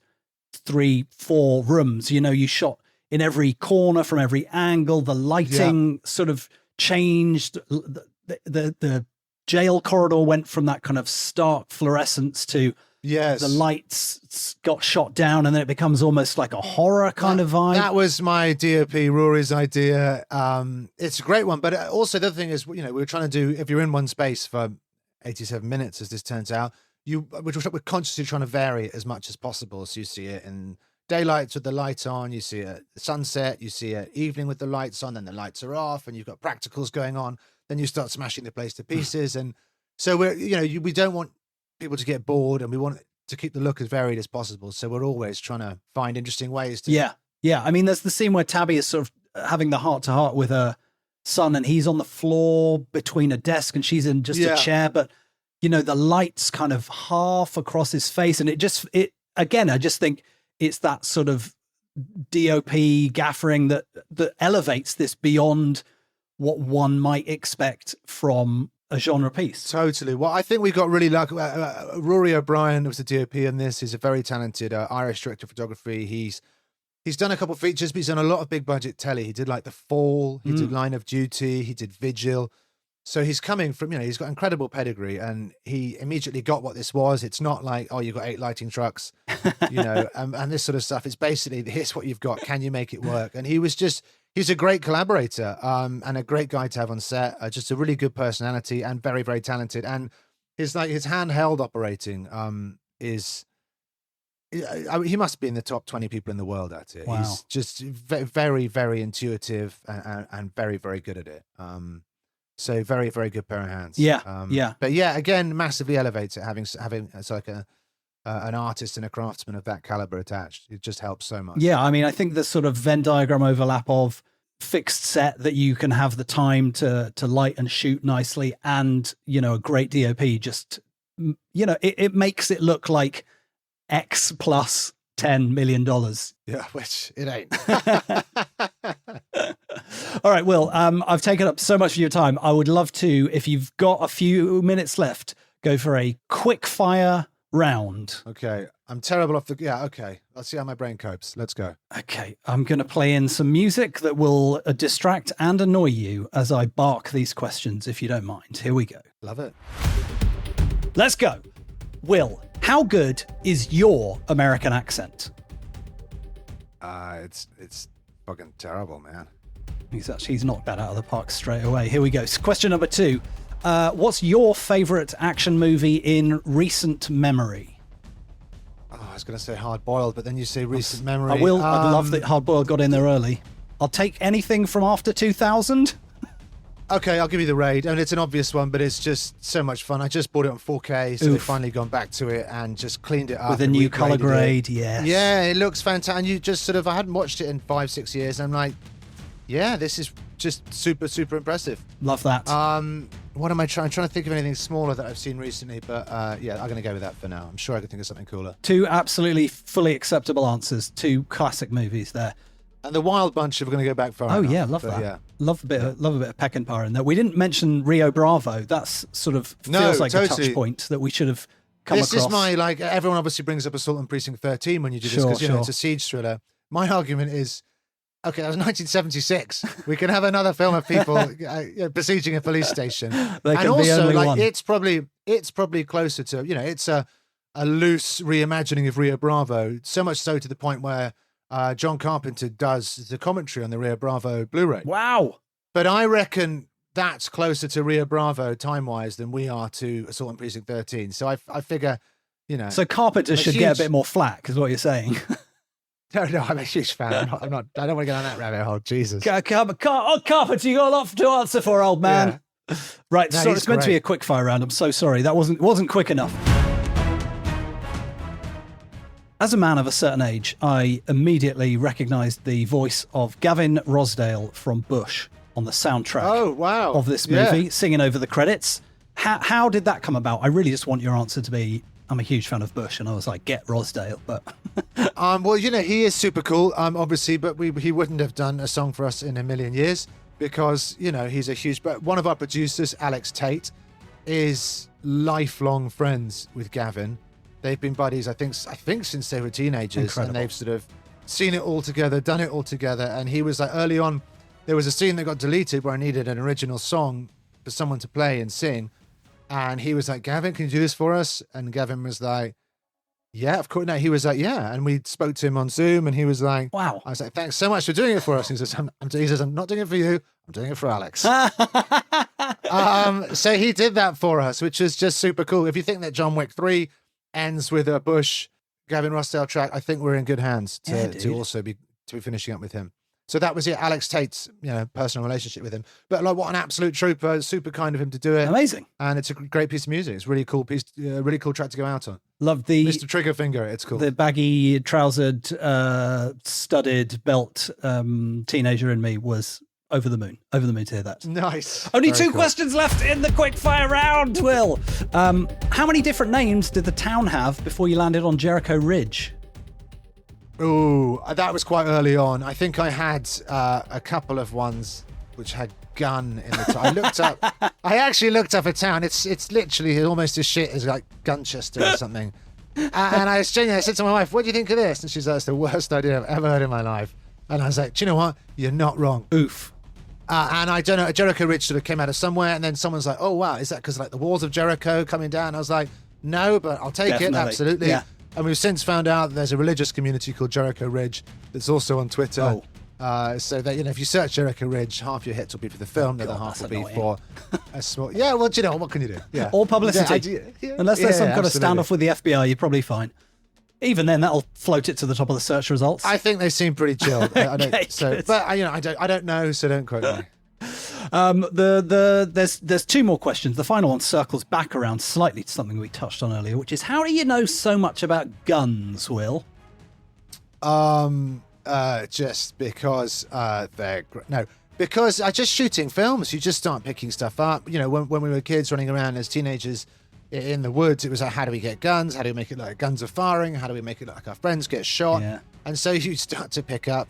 3-4 rooms. You shot in every corner from every angle. The lighting sort of changed. The jail corridor went from that kind of stark fluorescence to the lights got shot down, and then it becomes almost like a horror kind of vibe. That was my DOP Rory's idea. It's a great one, but also the other thing is, we were trying to do, if you're in one space for 87 minutes, as this turns out, we're consciously trying to vary it as much as possible. So you see it in daylights with the light on, you see it at sunset, you see it evening with the lights on, then the lights are off, and you've got practicals going on. Then you start smashing the place to pieces, and so we don't want people to get bored, and we want to keep the look as varied as possible. So we're always trying to find interesting ways to. Yeah. I mean, there's the scene where Tabby is sort of having the heart to heart with her son, and he's on the floor between a desk and she's in just a chair, but the light's kind of half across his face, and again, I just think it's that sort of DOP gaffering that elevates this beyond what one might expect from a genre piece. Totally. Well, I think we got really lucky. Rory O'Brien was the DOP in this. He's a very talented Irish director of photography. He's done a couple of features, but he's done a lot of big budget telly. He did like The Fall, he did Line of Duty, he did Vigil. So he's coming from, he's got incredible pedigree, and he immediately got what this was. It's not like, oh, you've got 8 lighting trucks, and this sort of stuff. It's basically, here's what you've got. Can you make it work? And he's a great collaborator and a great guy to have on set. Just a really good personality and very, very talented. And his handheld operating is, he must be in the top 20 people in the world at it. Wow. He's just very, very intuitive and very, very good at it. So very, very good pair of hands. Yeah. But yeah, again, massively elevates it having it's like an artist and a craftsman of that caliber attached. It just helps so much. Yeah, I mean, I think the sort of Venn diagram overlap of fixed set that you can have the time to light and shoot nicely, and a great DOP just it makes it look like X plus $10 million. Yeah, which it ain't. All right, Will, I've taken up so much of your time. I would love to, if you've got a few minutes left, go for a quick fire round. Okay, I'm terrible off the... Yeah, okay. Let's see how my brain copes. Let's go. Okay, I'm going to play in some music that will distract and annoy you as I bark these questions, if you don't mind. Here we go. Love it. Let's go. Will, how good is your American accent? It's fucking terrible, man. He's knocked that out of the park straight away. Here we go. So question number 2. What's your favorite action movie in recent memory? Oh, I was going to say Hard Boiled, but then you say recent memory. I will. I love that Hard Boiled got in there early. I'll take anything from after 2000. Okay, I'll give you The Raid. I mean, it's an obvious one, but it's just so much fun. I just bought it on 4K, so we've finally gone back to it and just cleaned it up. With a new color grade, yes. Yeah, it looks fantastic. And you just sort of, I hadn't watched it in 5-6 years. And I'm like, yeah, this is just super, super impressive. Love that. What am I trying? I'm trying to think of anything smaller that I've seen recently, but yeah, I'm going to go with that for now. I'm sure I could think of something cooler. 2 absolutely fully acceptable answers. 2 classic movies there. And The Wild Bunch, if we're going to go back far. Oh enough, yeah, love that. Yeah. Love a bit of Peckinpah in there. We didn't mention Rio Bravo. That's sort of feels like a touch point that we should have come across. This is my, like, everyone obviously brings up Assault on Precinct 13 when you do this because it's a siege thriller. My argument is, okay, that was 1976. We can have another film of people besieging a police station. There can be only one. It's probably closer to, it's a loose reimagining of Rio Bravo, so much so to the point where John Carpenter does the commentary on the Rio Bravo Blu-ray. Wow. But I reckon that's closer to Rio Bravo time-wise than we are to Assault on Precinct 13. So I figure, So Carpenter should get a bit more flack, is what you're saying. No, I'm a huge fan. I'm not. I don't want to get on that rabbit hole. Jesus. Carpenter, you got a lot to answer for, old man. Yeah. Right, so it's meant to be a quick fire round. I'm so sorry. That wasn't quick enough. As a man of a certain age, I immediately recognised the voice of Gavin Rossdale from Bush on the soundtrack of this movie, singing over the credits. How did that come about? I really just want your answer to be, I'm a huge fan of Bush, and I was like, get Rossdale, but... well, he is super cool, obviously, but he wouldn't have done a song for us in a million years because, he's a huge... But one of our producers, Alex Tate, is lifelong friends with Gavin. They've been buddies, I think since they were teenagers. Incredible. And they've sort of seen it all together, done it all together. And he was like, early on, there was a scene that got deleted where I needed an original song for someone to play and sing. And he was like, Gavin, can you do this for us? And Gavin was like, yeah, of course. No, he was like, yeah. And we spoke to him on Zoom and he was like, wow. I was like, thanks so much for doing it for us. He says, I'm not doing it for you. I'm doing it for Alex. So he did that for us, which is just super cool. If you think that John Wick 3 ends with a Bush Gavin Rossdale track, I think we're in good hands to also be finishing up with him. So that was it. Alex Tate's, personal relationship with him. But like, what an absolute trooper! Super kind of him to do it. Amazing. And it's a great piece of music. It's a really cool piece, really cool track to go out on. Love the Mr. Triggerfinger. It's cool. The baggy trousered, studded belt teenager in me was over the moon to hear that. Nice. Only Very two cool. questions left in the quick fire round, Will. How many different names did the town have before you landed on Jericho Ridge? Ooh, that was quite early on. I think I had a couple of ones which had gun in the title. I actually looked up a town. It's literally almost as shit as like Gunchester or something. And I said to my wife, what do you think of this? And she's like, that's the worst idea I've ever heard in my life. And I was like, do you know what? You're not wrong. Oof. And I don't know, Jericho Ridge sort of came out of somewhere, and then someone's like, oh, wow, is that because like the walls of Jericho coming down? I was like, no, but I'll take it, absolutely. Yeah. And we've since found out that there's a religious community called Jericho Ridge that's also on Twitter. So that, if you search Jericho Ridge, half your hits will be for the film, the other half will be for a small... Yeah, well, do you know, what can you do? Yeah. All publicity. Unless there's some kind of standoff with the FBI, you're probably fine. Even then, that'll float it to the top of the search results. I think they seem pretty chilled. I don't, Okay, so, good. but I don't know, so don't quote me. There's two more questions. The final one circles back around slightly to something we touched on earlier, which is how do you know so much about guns, Will? Just because because I just shooting films. You just start picking stuff up. When we were kids running around as teenagers in the woods, it was like, how do we get guns? How do we make it like guns are firing? How do we make it like our friends get shot? Yeah. And so you start to pick up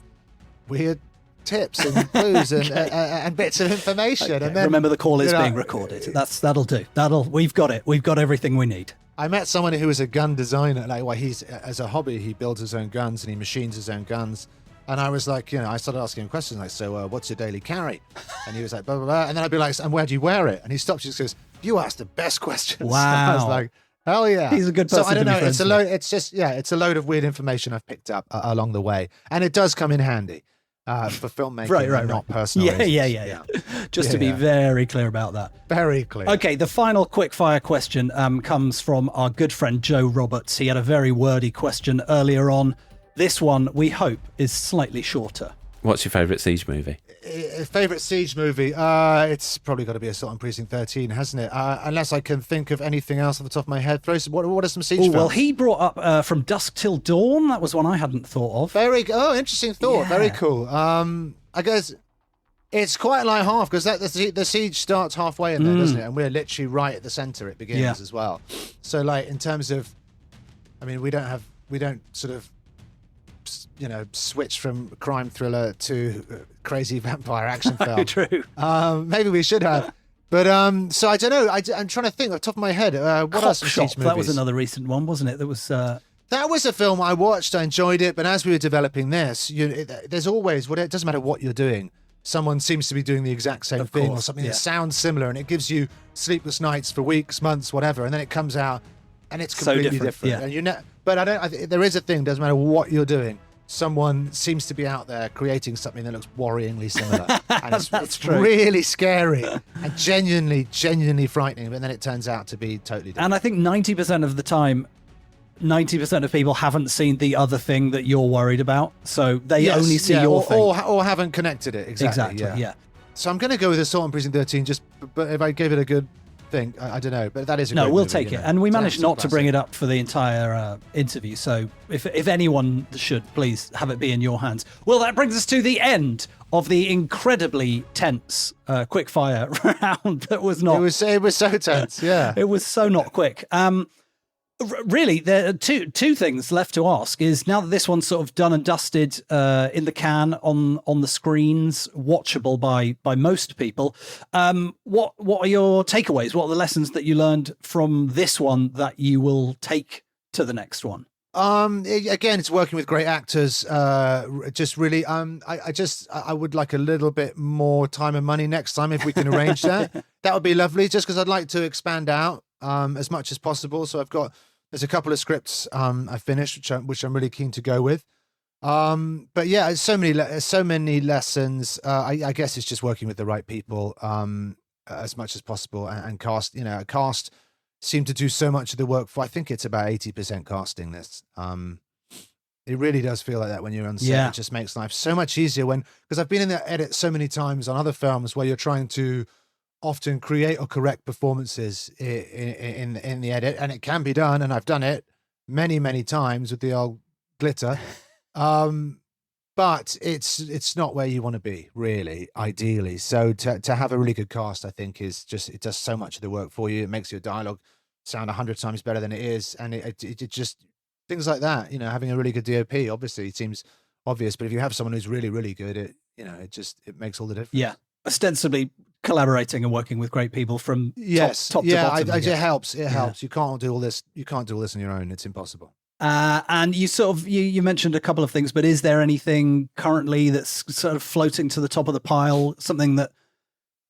weird tips and clues and bits of information. Okay, And then, remember, the call is being recorded. That'll do. We've got it. We've got everything we need. I met someone who was a gun designer. He's as a hobby, he builds his own guns and he machines his own guns. And I was like, I started asking him questions like, so what's your daily carry? And he was like, blah, blah, blah. And then I'd be like, and where do you wear it? And he stops, he just goes, you asked the best questions. Wow. And I was like, hell yeah. He's a good person So I don't to be know. friends It's a load. It's just, it's a load of weird information I've picked up along the way. And it does come in handy for filmmaking, Right. not personal. Yeah. Just to be very clear about that. Very clear. Okay, the final quick fire question comes from our good friend Joe Roberts. He had a very wordy question earlier on. This one, we hope, is slightly shorter. What's your favourite Siege movie? Favorite Siege movie? It's probably got to be Assault on Precinct 13, hasn't it? Unless I can think of anything else off the top of my head. What are some Siege films? Well, he brought up From Dusk Till Dawn. That was one I hadn't thought of. Interesting thought. Yeah. Very cool. I guess it's quite like half because the siege starts halfway in there, doesn't it? And we're literally right at the centre. It begins as well. So, like in terms of, we don't sort of, switch from crime thriller to crazy vampire action film. True. Maybe we should have. But so I don't know. I'm trying to think off the top of my head. What are some siege movies? That was another recent one, wasn't it? That was. That was a film I watched. I enjoyed it, but as we were developing this, there's always it doesn't matter what you're doing. Someone seems to be doing the exact same thing or something that sounds similar, and it gives you sleepless nights for weeks, months, whatever. And then it comes out, and it's completely different. Yeah. And but there is a thing. Doesn't matter what you're doing. Someone seems to be out there creating something that looks worryingly similar, and it's true. really scary and genuinely frightening. But then it turns out to be totally different. And I think 90% of the time, 90% of people haven't seen the other thing that you're worried about, so they only see your thing. Or haven't connected it. Exactly. Yeah. So I'm going to go with Assault on Precinct 13. But if I gave it a good thing, I don't know. But that is a no. great We'll movie, take it, and we It's an managed not absolute to bring classic. it up for the entire interview. So if anyone should, please have it be in your hands. Well, that brings us to the end of the incredibly tense quickfire round. That was not. It was so tense. Yeah. It was so not quick. Really, there are two things left to ask. Is now that this one's sort of done and dusted in the can on the screens, watchable by most people. What are your takeaways? What are the lessons that you learned from this one that you will take to the next one? Again, it's working with great actors. Just really, I would like a little bit more time and money next time if we can arrange that. That would be lovely. Just because I'd like to expand out as much as possible. So there's a couple of scripts I finished, which I'm really keen to go with. But yeah, so many lessons. I guess it's just working with the right people as much as possible and cast. Cast seem to do so much of the work for. I think it's about 80% casting this. It really does feel like that when you're on set. Yeah. It just makes life so much easier because I've been in the edit so many times on other films where you're trying to often create or correct performances in the edit, and it can be done, and I've done it many, many times with the old glitter. But it's not where you want to be, really, ideally. So to have a really good cast, I think, is just, it does so much of the work for you. It makes your dialogue sound 100 times better than it is, and it just, things like that, you know, having a really good DOP, obviously it seems obvious, but if you have someone who's really, really good, it makes all the difference. Yeah. Ostensibly collaborating and working with great people from top to bottom. It helps. It helps. You can't do all this. You can't do all this on your own. It's impossible. And you sort of you mentioned a couple of things, but is there anything currently that's sort of floating to the top of the pile? Something that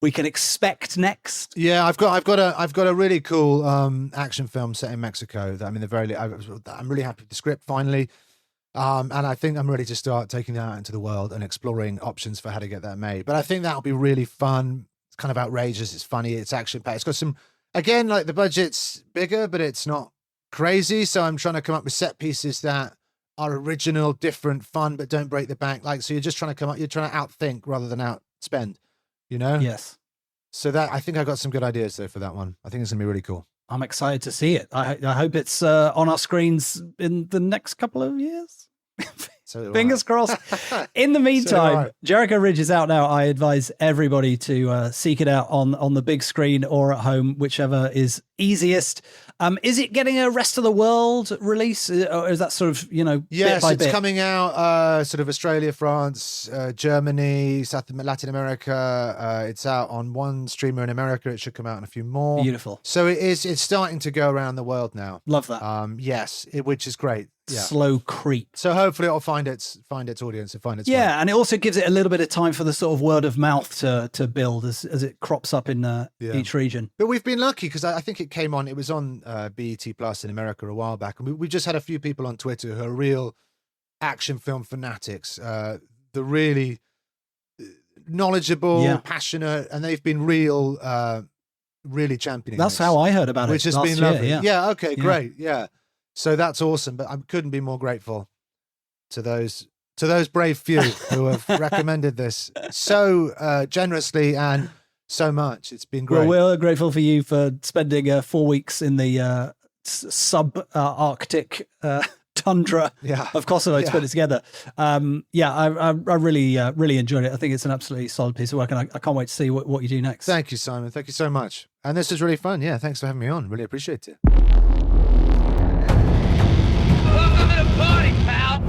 we can expect next? Yeah, I've got a really cool action film set in Mexico. That I'm really happy with the script finally, and I think I'm ready to start taking that out into the world and exploring options for how to get that made. But I think that'll be really fun. It's kind of outrageous. It's funny. It's action packed. It's got some, again, like the budget's bigger, but it's not crazy. So I'm trying to come up with set pieces that are original, different, fun, but don't break the bank. Like, so you're just trying to you're trying to outthink rather than outspend, you know? Yes. So that, I think I got some good ideas though for that one. I think it's gonna be really cool. I'm excited to see it. I hope it's on our screens in the next couple of years. So Fingers crossed. In the meantime, right. Jericho Ridge is out now. I advise everybody to seek it out on the big screen or at home, whichever is easiest. Is it getting a rest of the world release, or is that sort of, Yes, bit by it's bit? coming out sort of Australia, France, Germany, Latin America. It's out on one streamer in America. It should come out on a few more. Beautiful. So it's starting to go around the world now. Love that. Yes, which is great. Yeah. Slow creep. So hopefully it'll find its audience and find its way. And it also gives it a little bit of time for the sort of word of mouth to build as it crops up in each region. But we've been lucky because I think it was on BET Plus in America a while back. And we just had a few people on Twitter who are real action film fanatics. They're really knowledgeable, passionate, and they've been really championing That's this, how I heard about which it has last been year, lovely. yeah. Okay, great. Yeah. So that's awesome. But I couldn't be more grateful to those brave few who have recommended this so generously and so much. It's been great. Well, we're grateful for you for spending 4 weeks in the sub-Arctic tundra of Kosovo to put it together. I really enjoyed it. I think it's an absolutely solid piece of work, and I can't wait to see what you do next. Thank you, Simon. Thank you so much. And this is really fun. Yeah, thanks for having me on. Really appreciate it. Welcome to the party, pal!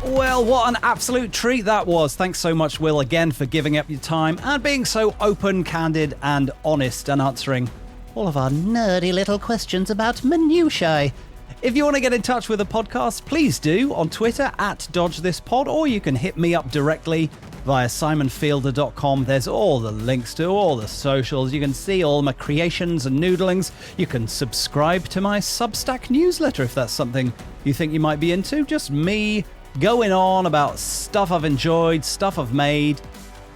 Well, what an absolute treat that was. Thanks so much, Will, again for giving up your time and being so open, candid and honest and answering all of our nerdy little questions about minutiae. If you want to get in touch with the podcast, please do on Twitter @DodgeThisPod, or you can hit me up directly via simonfielder.com. There's all the links to all the socials. You can see all my creations and noodlings. You can subscribe to my Substack newsletter if that's something you think you might be into. Just me going on about stuff I've enjoyed, stuff I've made,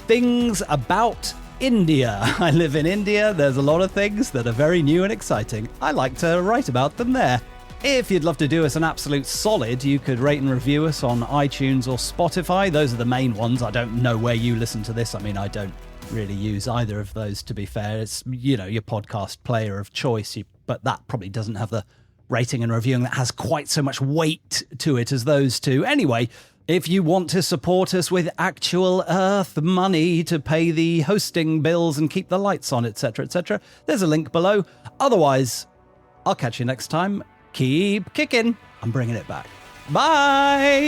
things about India. I live in India. There's a lot of things that are very new and exciting. I like to write about them there. If you'd love to do us an absolute solid, you could rate and review us on iTunes or Spotify. Those are the main ones. I don't know where you listen to this. I mean, I don't really use either of those, to be fair. It's, your podcast player of choice, but that probably doesn't have the rating and reviewing that has quite so much weight to it as those two. Anyway, if you want to support us with actual earth money to pay the hosting bills and keep the lights on, etc., there's a link below. Otherwise, I'll catch you next time. Keep kicking. I'm bringing it back. Bye.